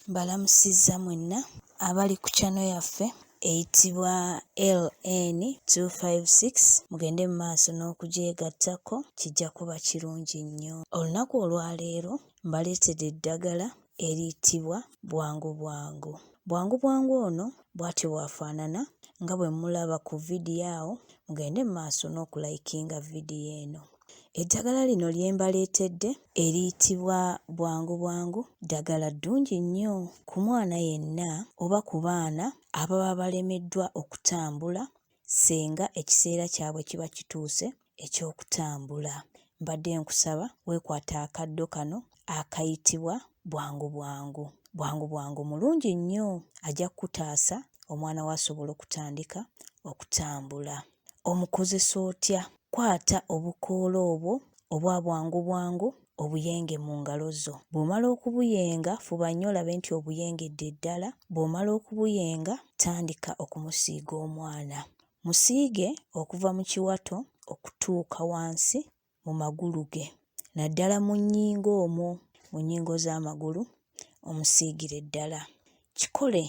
Mbalamusizza mwenna abali ku channel yaffe eyitibwa LN256 mugende mu maaso n'okugyegattako kijja kuba kirungi nnyo. Olunaku olwaleero mbaleetedde eddagala eriyitibwa bwangu bwangu. Bwangu bwangu ono bw'atyo bw'afaanana nga bwe mulaba ku vidiyo awo, mugende mu maaso n'okulayikinga vidiyo eno. Eddagala lino lye mbaleetedde eriyitibwa bwangu bwangu ddagala ddungi nnyo ku mwana yenna oba ku baana ababa balemeddwa okutambula singa ekiseera kyabwe kiba kituuse eky'okutambula. Mbadde nkusaba weekwata akaddo kano akayitibwa bwangu bwangu. Bwangu bwangu mulungi nnyo, ajja kukutaasa omwana we asobola okutandika okutambula. Omukozesa otya? Kwata obukoola obwo obwa bwangu bwangu obuyenge mu ngalo zo. Bw'omala okubuyenga fuba nnyo olabe nti obuyengedde ddala. Bw'omala okubuyenga tandika okumusiiga omwana. Musiige okuva mu kiwato okutuuka wansi mu magulu ge, naddala mu nnyingo omwo, mu nnyingo z'amagulu omusiigire ddala. Kikole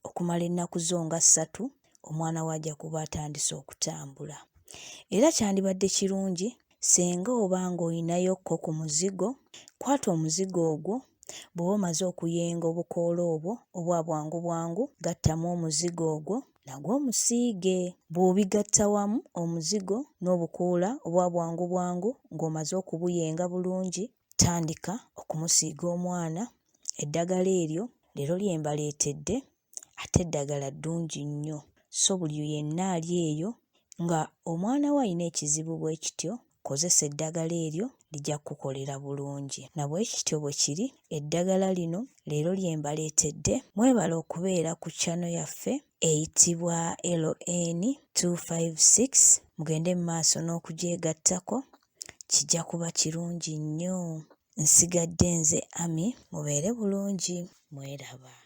okumala ennaku zo nga 3 omwana we ajja kuba atandise okutambula. Era kyandibadde kirungi singa oba ng'oyinayokko ku muzigo, kwata omuzigo ogwo bw'oba omaze okuyenga obukoola obwo obwa bwangu bwangu, gattamu omuzigo ogwo nagwo omusiige. Bw'obigatta wamu omuzigo n'obukoola obwa bwangu bwangu ng'omaze okubuyenga bulungi, tandika okumusiiga omwana. Eddagala eryo leero lye mbaleetedde ate eddagala ddungi nnyo, so buli yenna ali eyo nga omwana we alina ekizibu bwe kityo, kozesa eddagala eryo lijja kukukolera bulungi. Na bwe kityo bwe kiri, eddagala lino leero lye mbaleetedde. Mwebale okubeera ku channel yaffe eyitibwa LN256. Mugende mu maaso n'okugyegattako, kijja kuba kirungi nnyo. Nsigadde nze Ami, mubeere bulungi, mweraba.